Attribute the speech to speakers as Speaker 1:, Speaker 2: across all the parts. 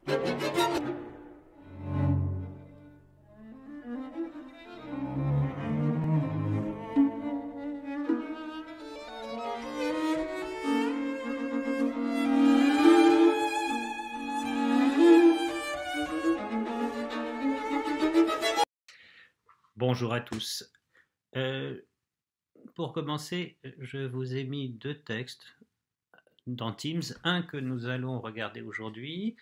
Speaker 1: Bonjour à tous. Pour commencer, je vous ai mis deux textes dans Teams. Un que nous allons regarder aujourd'hui,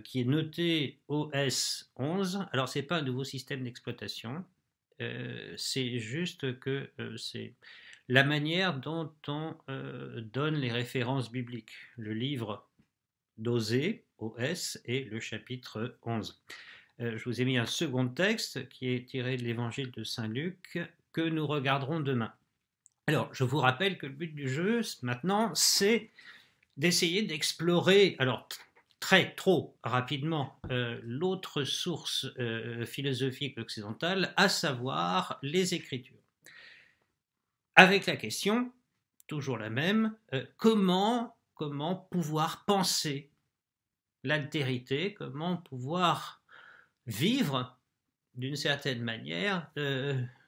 Speaker 1: qui est noté OS 11. Alors, ce n'est pas un nouveau système d'exploitation, c'est juste que c'est la manière dont on donne les références bibliques. Le livre d'Osée, OS, et le chapitre 11. Je vous ai mis un second texte qui est tiré de l'évangile de Saint Luc que nous regarderons demain. Alors, je vous rappelle que le but du jeu, maintenant, c'est d'essayer d'explorer, alors trop rapidement, l'autre source philosophique occidentale, à savoir les Écritures. Avec la question, toujours la même, comment pouvoir penser l'altérité, comment pouvoir vivre d'une certaine manière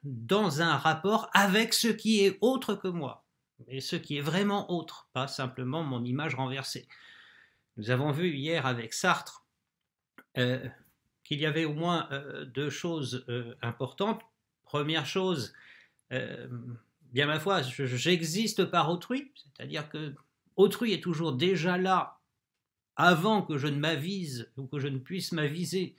Speaker 1: dans un rapport avec ce qui est autre que moi, et ce qui est vraiment autre, pas simplement mon image renversée. Nous avons vu hier avec Sartre qu'il y avait au moins deux choses importantes. Première chose, bien ma foi, j'existe par autrui, c'est-à-dire que autrui est toujours déjà là avant que je ne m'avise ou que je ne puisse m'aviser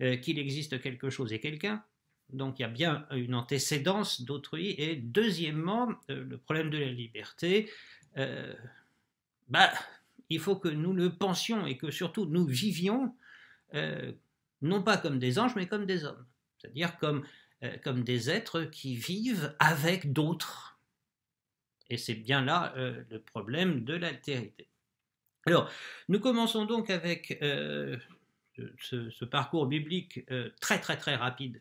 Speaker 1: qu'il existe quelque chose et quelqu'un. Donc il y a bien une antécédence d'autrui. Et deuxièmement, le problème de la liberté, il faut que nous le pensions et que surtout nous vivions, non pas comme des anges, mais comme des hommes. C'est-à-dire comme des êtres qui vivent avec d'autres. Et c'est bien là le problème de l'altérité. Alors, nous commençons donc avec ce parcours biblique très rapide,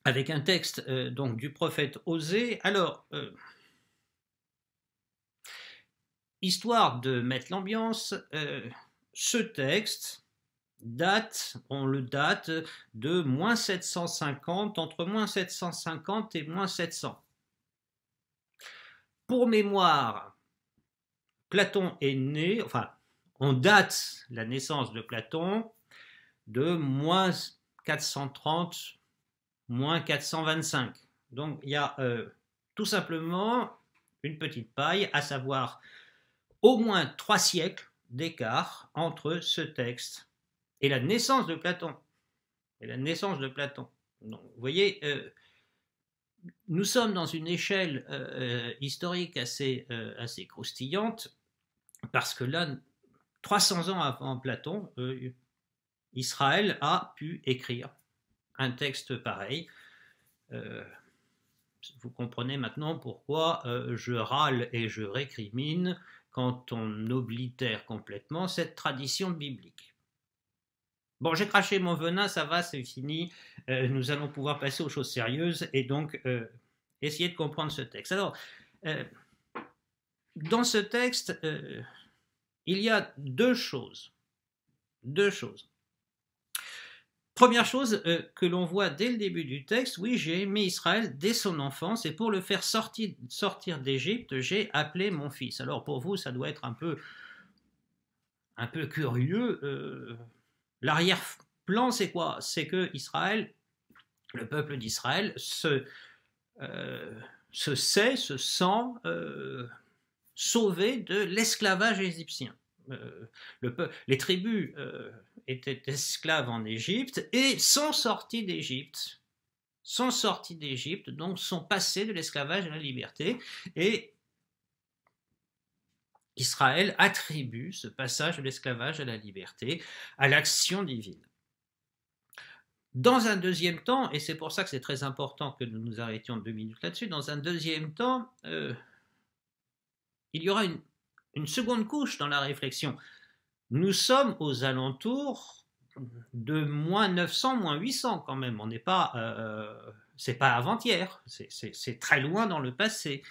Speaker 1: avec un texte donc du prophète Osée. Alors, histoire de mettre l'ambiance, ce texte on le date de -750, entre -750 et -700. Pour mémoire, Platon est né, enfin, on date la naissance de Platon de -430, -425. Donc il y a tout simplement une petite paille, à savoir au moins 3 siècles d'écart entre ce texte et la naissance de Platon. Donc, vous voyez, nous sommes dans une échelle historique assez croustillante, parce que là, 300 ans avant Platon, Israël a pu écrire un texte pareil. Vous comprenez maintenant pourquoi je râle et je récrimine quand on oblitère complètement cette tradition biblique. Bon, j'ai craché mon venin, ça va, c'est fini. Nous allons pouvoir passer aux choses sérieuses et donc essayer de comprendre ce texte. Alors, dans ce texte, il y a deux choses. Première chose que l'on voit dès le début du texte, oui, j'ai aimé Israël dès son enfance, et pour le faire sortir d'Égypte, j'ai appelé mon fils. Alors pour vous, ça doit être un peu curieux. L'arrière-plan, c'est quoi? C'est que Israël, le peuple d'Israël, se sent sauvé de l'esclavage égyptien. Les tribus étaient esclaves en Égypte et sont sortis d'Égypte, donc sont passés de l'esclavage à la liberté, et Israël attribue ce passage de l'esclavage à la liberté à l'action divine. Dans un deuxième temps, et c'est pour ça que c'est très important que nous nous arrêtions 2 minutes là-dessus, dans un deuxième temps, il y aura une seconde couche dans la réflexion. Nous sommes aux alentours de -900, -800 quand même. On n'est pas, c'est pas avant-hier, c'est très loin dans le passé.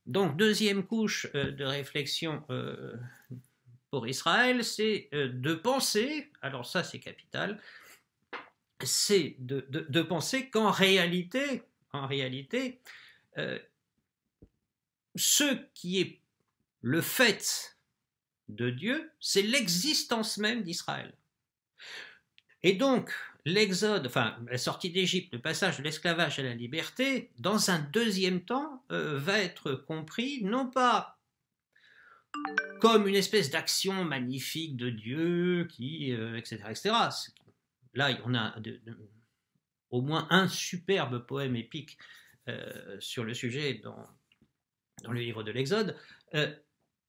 Speaker 1: Donc deuxième couche de réflexion pour Israël, c'est de penser, alors ça c'est capital, c'est de penser qu'en réalité, ce qui est le fait de Dieu, c'est l'existence même d'Israël. Et donc, l'exode, enfin la sortie d'Égypte, le passage de l'esclavage à la liberté, dans un deuxième temps, va être compris non pas comme une espèce d'action magnifique de Dieu, qui, etc., etc. Là, on a au moins un superbe poème épique sur le sujet dans le livre de l'Exode,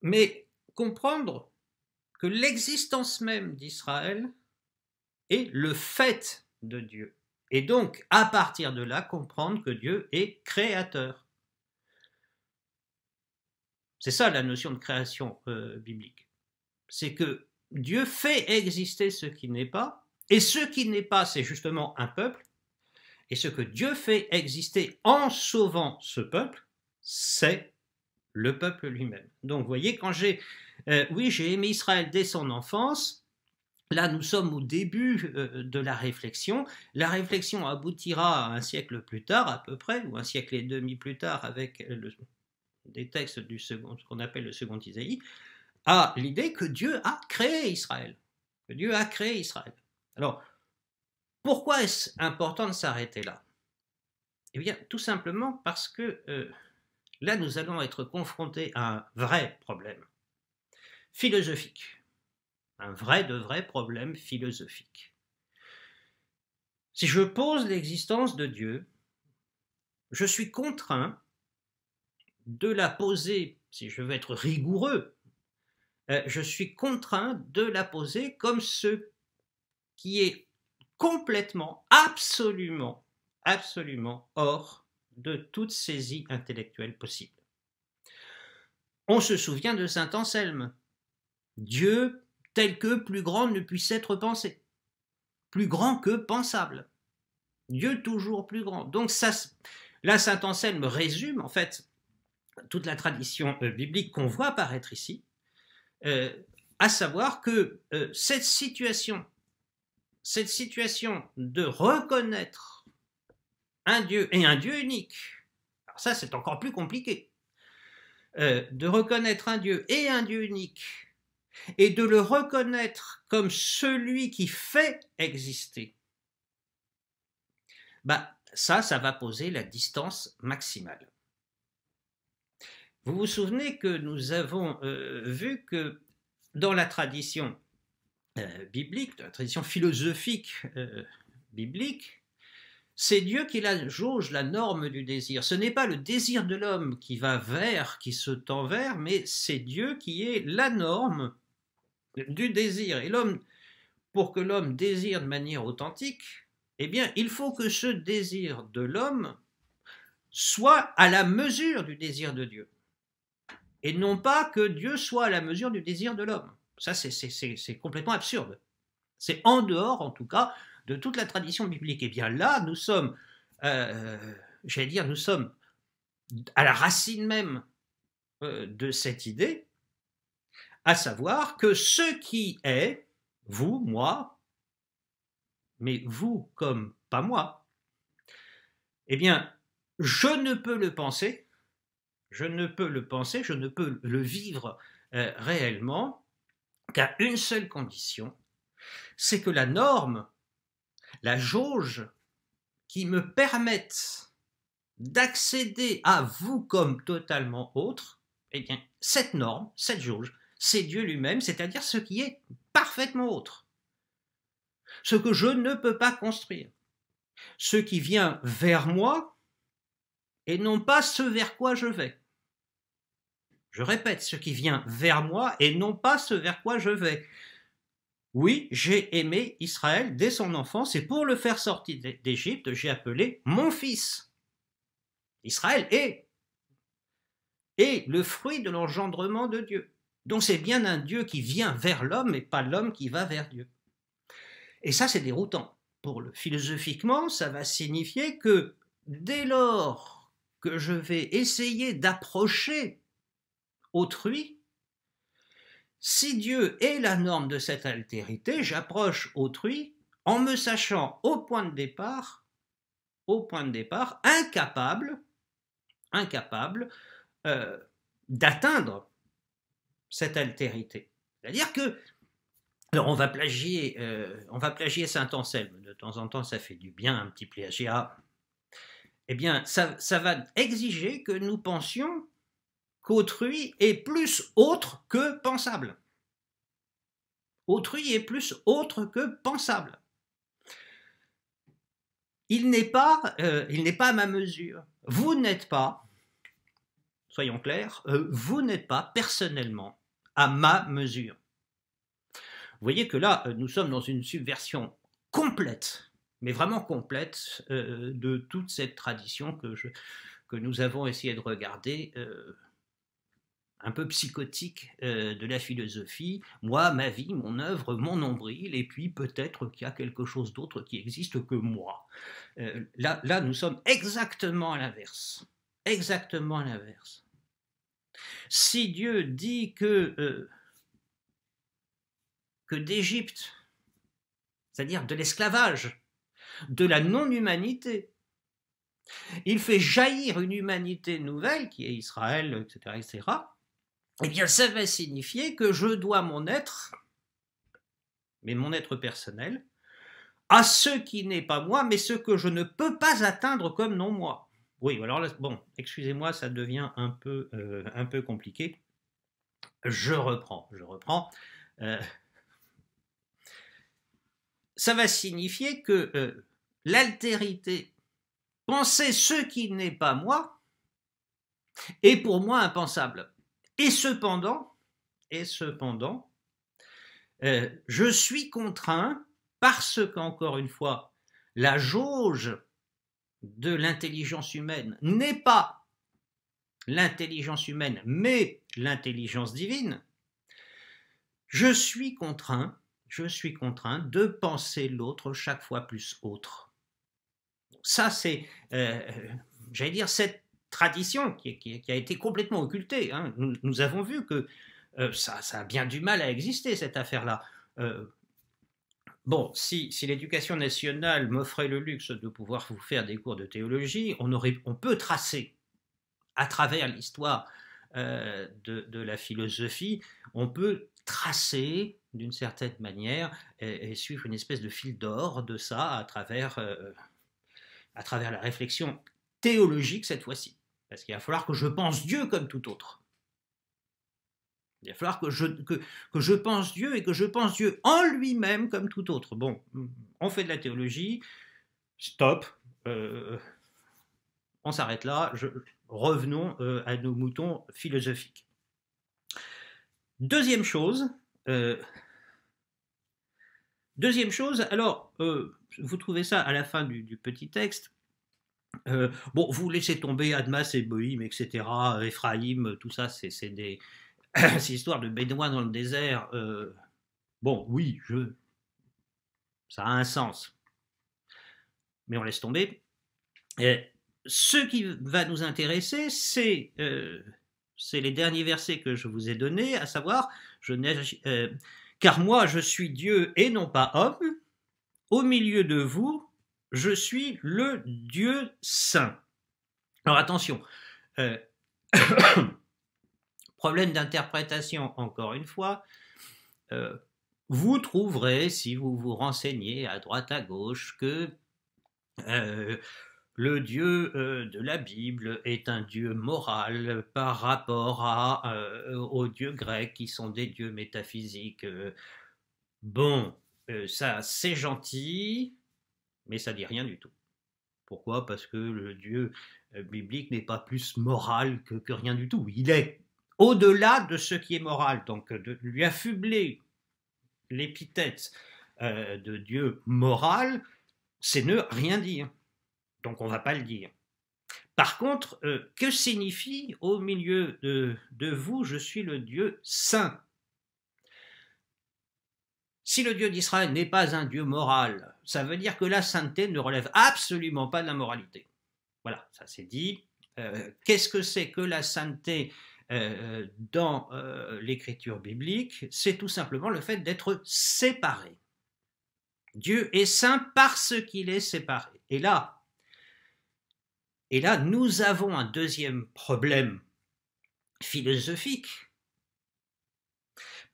Speaker 1: mais comprendre que l'existence même d'Israël est le fait de Dieu. Et donc, à partir de là, comprendre que Dieu est créateur. C'est ça la notion de création biblique. C'est que Dieu fait exister ce qui n'est pas, et ce qui n'est pas, c'est justement un peuple, et ce que Dieu fait exister en sauvant ce peuple, c'est le peuple lui-même. Donc, vous voyez, quand j'ai aimé Israël dès son enfance, là, nous sommes au début de la réflexion. La réflexion aboutira un siècle plus tard, à peu près, ou un siècle et demi plus tard, avec des textes du second, ce qu'on appelle le second Isaïe, à l'idée que Dieu a créé Israël. Que Dieu a créé Israël. Alors, pourquoi est-ce important de s'arrêter là? Eh bien, tout simplement parce que là, nous allons être confrontés à un vrai problème philosophique. Un vrai de vrai problème philosophique. Si je pose l'existence de Dieu, je suis contraint de la poser, si je veux être rigoureux, je suis contraint de la poser comme ce qui est complètement, absolument hors de toute saisie intellectuelle possible. On se souvient de saint Anselme. Dieu tel que plus grand ne puisse être pensé, plus grand que pensable. Dieu toujours plus grand. Donc ça, là, saint Anselme résume en fait toute la tradition biblique qu'on voit apparaître ici, à savoir que cette situation de reconnaître un Dieu et un Dieu unique, alors ça c'est encore plus compliqué, de reconnaître un Dieu et un Dieu unique, et de le reconnaître comme celui qui fait exister, ça va poser la distance maximale. Vous vous souvenez que nous avons vu que dans la tradition biblique, dans la tradition philosophique biblique, c'est Dieu qui est la jauge, la norme du désir. Ce n'est pas le désir de l'homme qui va vers, qui se tend vers, mais c'est Dieu qui est la norme du désir. Et l'homme, pour que l'homme désire de manière authentique, eh bien, il faut que ce désir de l'homme soit à la mesure du désir de Dieu. Et non pas que Dieu soit à la mesure du désir de l'homme. Ça, c'est complètement absurde. C'est en dehors, en tout cas, de toute la tradition biblique. Et bien là, nous sommes, nous sommes à la racine même de cette idée, à savoir que ce qui est, vous, moi, mais vous comme pas moi, eh bien, je ne peux le penser, je ne peux le vivre réellement qu'à une seule condition, c'est que la norme, la jauge qui me permette d'accéder à vous comme totalement autre, eh bien, cette norme, cette jauge, c'est Dieu lui-même, c'est-à-dire ce qui est parfaitement autre. Ce que je ne peux pas construire. Ce qui vient vers moi et non pas ce vers quoi je vais. Je répète, ce qui vient vers moi et non pas ce vers quoi je vais. Oui, j'ai aimé Israël dès son enfance et pour le faire sortir d'Égypte, j'ai appelé mon fils. Israël est le fruit de l'engendrement de Dieu. Donc c'est bien un Dieu qui vient vers l'homme et pas l'homme qui va vers Dieu. Et ça, c'est déroutant. Philosophiquement, ça va signifier que dès lors que je vais essayer d'approcher autrui, Si Dieu est la norme de cette altérité, j'approche autrui en me sachant au point de départ, incapable d'atteindre cette altérité. C'est-à-dire que, alors on va plagier Saint Anselme, de temps en temps ça fait du bien, un petit plagiat. Eh bien, ça va exiger que nous pensions qu'autrui est plus autre que pensable. Autrui est plus autre que pensable. Il n'est pas à ma mesure. Vous n'êtes pas, soyons clairs, vous n'êtes pas personnellement à ma mesure. Vous voyez que là, nous sommes dans une subversion complète, mais vraiment complète, de toute cette tradition que nous avons essayé de regarder, un peu psychotique, de la philosophie. Moi, ma vie, mon œuvre, mon nombril, et puis peut-être qu'il y a quelque chose d'autre qui existe que moi. Là, nous sommes exactement à l'inverse. Exactement à l'inverse. Si Dieu dit que d'Égypte, c'est-à-dire de l'esclavage, de la non-humanité, il fait jaillir une humanité nouvelle, qui est Israël, etc., eh bien ça va signifier que je dois mon être, mais mon être personnel, à ce qui n'est pas moi, mais ce que je ne peux pas atteindre comme non moi. Oui, alors là, bon, excusez-moi, ça devient un peu compliqué. Je reprends. Ça va signifier que l'altérité, penser ce qui n'est pas moi, est pour moi impensable. Et cependant, je suis contraint, parce qu'encore une fois, la jauge de l'intelligence humaine n'est pas l'intelligence humaine, mais l'intelligence divine, je suis contraint de penser l'autre chaque fois plus autre. Ça, c'est, j'allais dire, cette tradition qui a été complètement occultée. Hein. Nous avons vu que ça a bien du mal à exister, cette affaire-là. Bon, si l'éducation nationale m'offrait le luxe de pouvoir vous faire des cours de théologie, on peut tracer, à travers l'histoire de la philosophie, on peut tracer d'une certaine manière et suivre une espèce de fil d'or de ça à travers la réflexion théologique cette fois-ci. Parce qu'il va falloir que je pense Dieu comme tout autre. Il va falloir que je pense Dieu et que je pense Dieu en lui-même comme tout autre. Bon, on fait de la théologie, stop, on s'arrête là, revenons à nos moutons philosophiques. Deuxième chose, alors, vous trouvez ça à la fin du petit texte. Bon, vous laissez tomber Admas et Boïm, etc., Ephraïm, tout ça, c'est des ces histoires de bédouins dans le désert. Bon, oui, ça a un sens. Mais on laisse tomber. Ce qui va nous intéresser, c'est les derniers versets que je vous ai donnés, à savoir, car moi je suis Dieu et non pas homme, au milieu de vous, je suis le Dieu saint. Alors attention, problème d'interprétation encore une fois, vous trouverez, si vous vous renseignez à droite à gauche, que le Dieu de la Bible est un Dieu moral par rapport aux dieux grecs qui sont des dieux métaphysiques. Bon, ça c'est gentil, mais ça dit rien du tout. Pourquoi ? Parce que le Dieu biblique n'est pas plus moral que rien du tout. Il est au-delà de ce qui est moral. Donc de lui affubler l'épithète de Dieu moral, c'est ne rien dire. Donc on ne va pas le dire. Par contre, que signifie au milieu de vous, je suis le Dieu saint ? Si le Dieu d'Israël n'est pas un Dieu moral, ça veut dire que la sainteté ne relève absolument pas de la moralité. Voilà, ça c'est dit. Qu'est-ce que c'est que la sainteté ? dans l'écriture biblique, c'est tout simplement le fait d'être séparé. Dieu est saint parce qu'il est séparé. Et là, nous avons un deuxième problème philosophique,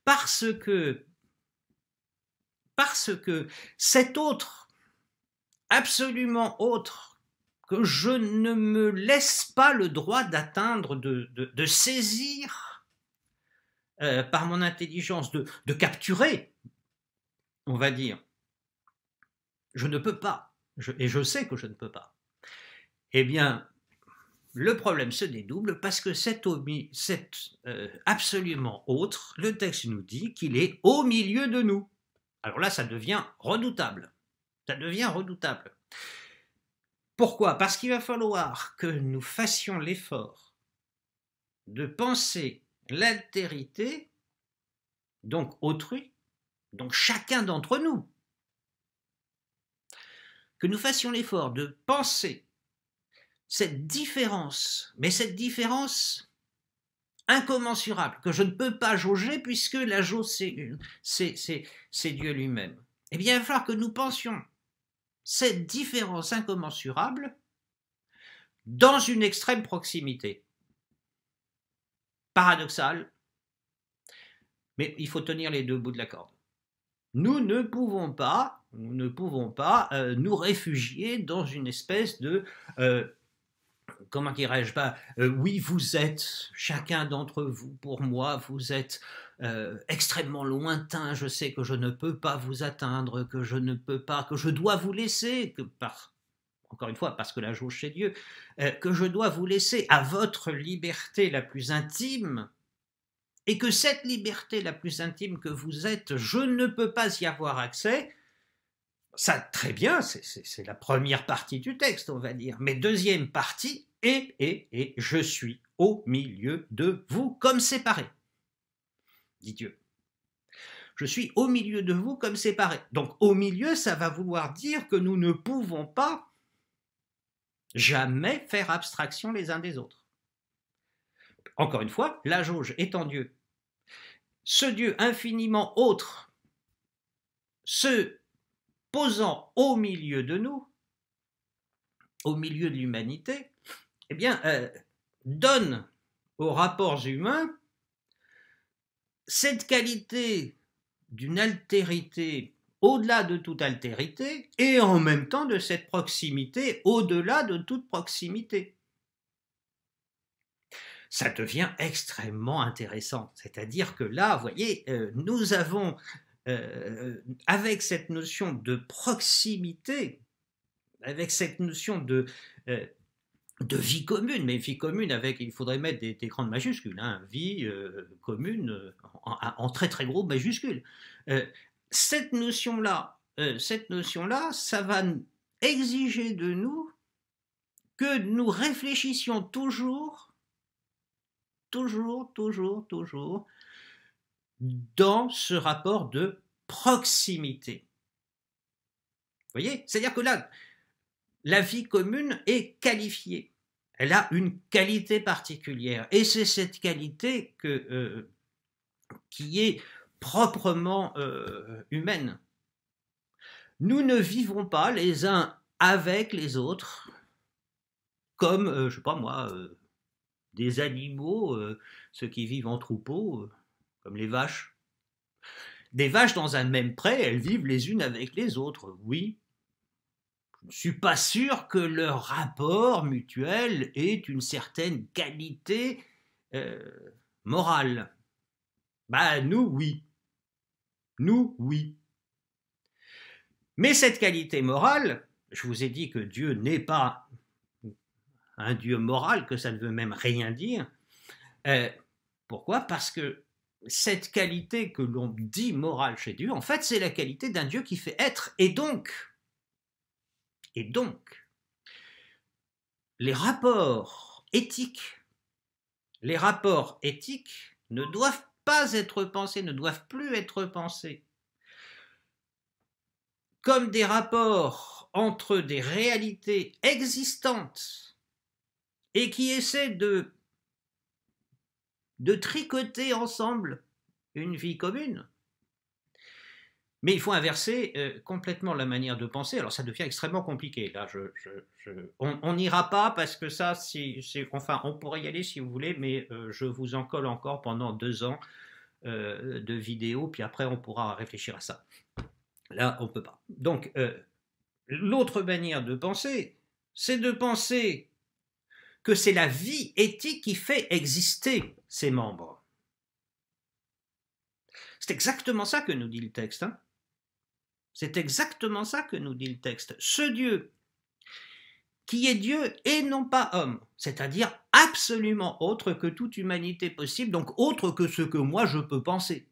Speaker 1: parce que cet autre, absolument autre, que je ne me laisse pas le droit d'atteindre, de saisir par mon intelligence, de capturer, on va dire, je ne peux pas, et je sais que je ne peux pas. Eh bien, le problème se dédouble parce que cet absolument autre, le texte nous dit qu'il est au milieu de nous. Alors là, ça devient redoutable. Ça devient redoutable. Pourquoi? Parce qu'il va falloir que nous fassions l'effort de penser l'altérité, donc autrui, donc chacun d'entre nous, que nous fassions l'effort de penser cette différence, mais cette différence incommensurable, que je ne peux pas jauger puisque la jauge c'est Dieu lui-même. Eh bien, il va falloir que nous pensions cette différence incommensurable dans une extrême proximité. Paradoxal, mais il faut tenir les deux bouts de la corde. Nous ne pouvons pas nous réfugier dans une espèce de comment dirais-je, oui, vous êtes, chacun d'entre vous, pour moi, vous êtes extrêmement lointain, je sais que je ne peux pas vous atteindre, que je ne peux pas, que je dois vous laisser, encore une fois, parce que la jauge c'est Dieu, que je dois vous laisser à votre liberté la plus intime, et que cette liberté la plus intime que vous êtes, je ne peux pas y avoir accès. Ça, très bien, c'est la première partie du texte, on va dire. Mais deuxième partie, et je suis au milieu de vous comme séparés, dit Dieu. Je suis au milieu de vous comme séparés. Donc au milieu, ça va vouloir dire que nous ne pouvons pas jamais faire abstraction les uns des autres. Encore une fois, la jauge étant Dieu, ce Dieu infiniment autre, se posant au milieu de nous, au milieu de l'humanité, eh bien, donne aux rapports humains cette qualité d'une altérité au-delà de toute altérité et en même temps de cette proximité au-delà de toute proximité. Ça devient extrêmement intéressant. C'est-à-dire que là, vous voyez, nous avons, avec cette notion de proximité, avec cette notion de vie commune, mais vie commune avec, il faudrait mettre des grandes majuscules, hein, vie commune en très très gros majuscules. Cette notion-là, ça va exiger de nous que nous réfléchissions toujours dans ce rapport de proximité. Vous voyez? C'est-à-dire que là, la vie commune est qualifiée. Elle a une qualité particulière. Et c'est cette qualité qui est proprement humaine. Nous ne vivons pas les uns avec les autres comme, je ne sais pas moi, des animaux, ceux qui vivent en troupeau, comme les vaches. Des vaches dans un même pré, elles vivent les unes avec les autres, oui. Je ne suis pas sûr que leur rapport mutuel ait une certaine qualité morale. Nous, oui. Nous, oui. Mais cette qualité morale, je vous ai dit que Dieu n'est pas un Dieu moral, que ça ne veut même rien dire. Pourquoi? Parce que cette qualité que l'on dit morale chez Dieu, en fait, c'est la qualité d'un Dieu qui fait être. Et donc, les rapports éthiques ne doivent pas être pensés, ne doivent plus être pensés comme des rapports entre des réalités existantes et qui essaient de de tricoter ensemble une vie commune. Mais il faut inverser complètement la manière de penser. Alors ça devient extrêmement compliqué. Là, on n'ira pas parce que ça, enfin, on pourrait y aller si vous voulez, mais je vous en colle encore pendant 2 ans de vidéos, puis après on pourra réfléchir à ça. Là, on ne peut pas. Donc, l'autre manière de penser, c'est de penser que c'est la vie éthique qui fait exister ses membres. C'est exactement ça que nous dit le texte. Hein. C'est exactement ça que nous dit le texte. Ce Dieu qui est Dieu et non pas homme, c'est-à-dire absolument autre que toute humanité possible, donc autre que ce que moi je peux penser.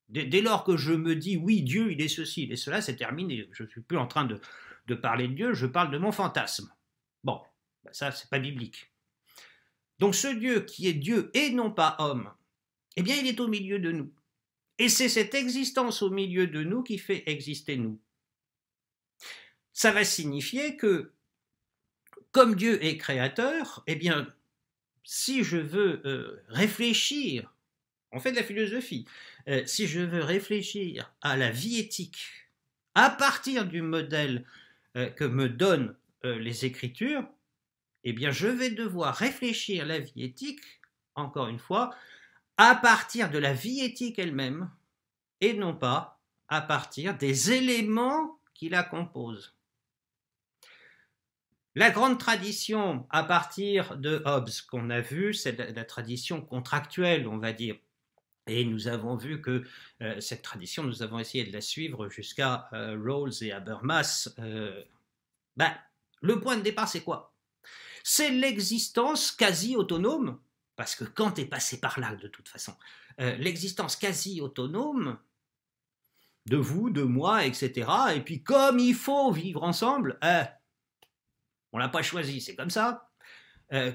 Speaker 1: Dès lors que je me dis oui, Dieu, il est ceci, il est cela, c'est terminé. Je ne suis plus en train de parler de Dieu, je parle de mon fantasme. Bon, ça, c'est pas biblique. Donc ce Dieu qui est Dieu et non pas homme, eh bien, il est au milieu de nous. Et c'est cette existence au milieu de nous qui fait exister nous. Ça va signifier que, comme Dieu est créateur, eh bien, si je veux réfléchir, on fait de la philosophie, si je veux réfléchir à la vie éthique à partir du modèle que me donnent les Écritures, eh bien, je vais devoir réfléchir la vie éthique, encore une fois, à partir de la vie éthique elle-même, et non pas à partir des éléments qui la composent. La grande tradition à partir de Hobbes qu'on a vu, c'est la tradition contractuelle, on va dire. Et nous avons vu que cette tradition, nous avons essayé de la suivre jusqu'à Rawls et Habermas. Le point de départ, c'est quoi? C'est l'existence quasi autonome, parce que Kant est passé par là de toute façon, l'existence quasi autonome de vous, de moi, etc. Et puis comme il faut vivre ensemble, on ne l'a pas choisi, c'est comme ça.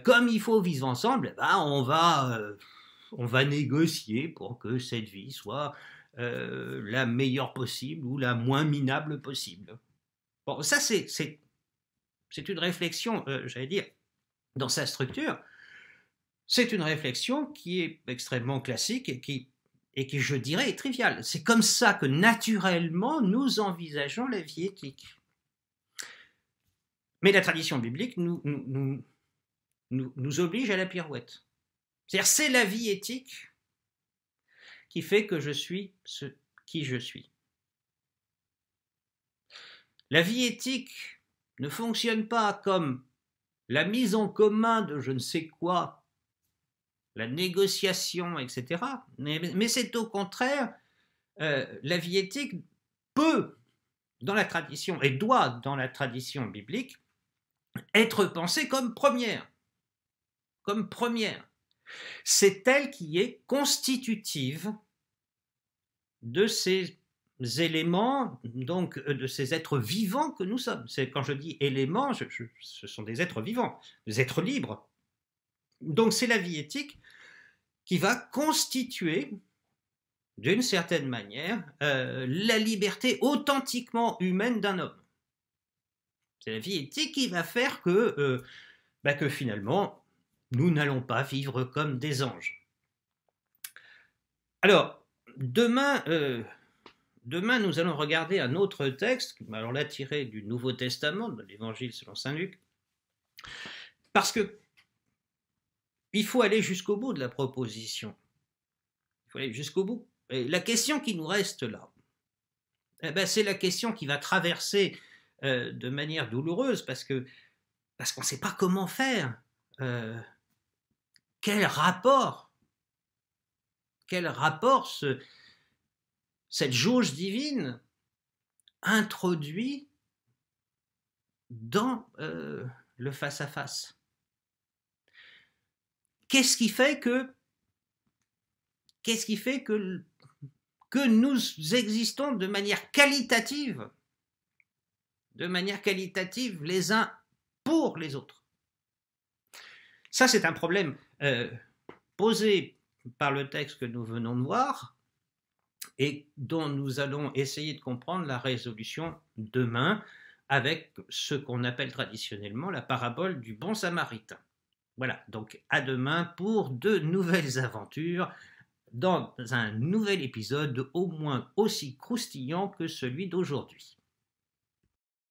Speaker 1: Comme il faut vivre ensemble, on va négocier pour que cette vie soit la meilleure possible ou la moins minable possible. Bon, ça c'est une réflexion, j'allais dire, dans sa structure, c'est une réflexion qui est extrêmement classique et qui, je dirais, est triviale. C'est comme ça que naturellement nous envisageons la vie éthique. Mais la tradition biblique nous oblige à la pirouette. C'est-à-dire, c'est la vie éthique qui fait que je suis ce qui je suis. La vie éthique ne fonctionne pas comme la mise en commun de je ne sais quoi, la négociation, etc. Mais c'est au contraire, la vie éthique peut, dans la tradition, et doit, dans la tradition biblique, être pensée comme première. Comme première. C'est elle qui est constitutive de ces éléments, donc de ces êtres vivants que nous sommes. Quand je dis éléments, ce sont des êtres vivants, des êtres libres. Donc c'est la vie éthique qui va constituer, d'une certaine manière, la liberté authentiquement humaine d'un homme. C'est la vie éthique qui va faire que finalement, nous n'allons pas vivre comme des anges. Alors, demain, nous allons regarder un autre texte, alors là tiré du Nouveau Testament, de l'Évangile selon saint Luc, parce que il faut aller jusqu'au bout de la proposition. Il faut aller jusqu'au bout. Et la question qui nous reste là, c'est la question qui va traverser de manière douloureuse, parce qu'on ne sait pas comment faire. Quel rapport cette jauge divine introduit dans le face-à-face. Qu'est-ce qui fait que nous existons de manière qualitative les uns pour les autres? Ça, c'est un problème posé par le texte que nous venons de voir et dont nous allons essayer de comprendre la résolution demain avec ce qu'on appelle traditionnellement la parabole du bon samaritain. Voilà, donc à demain pour de nouvelles aventures dans un nouvel épisode au moins aussi croustillant que celui d'aujourd'hui.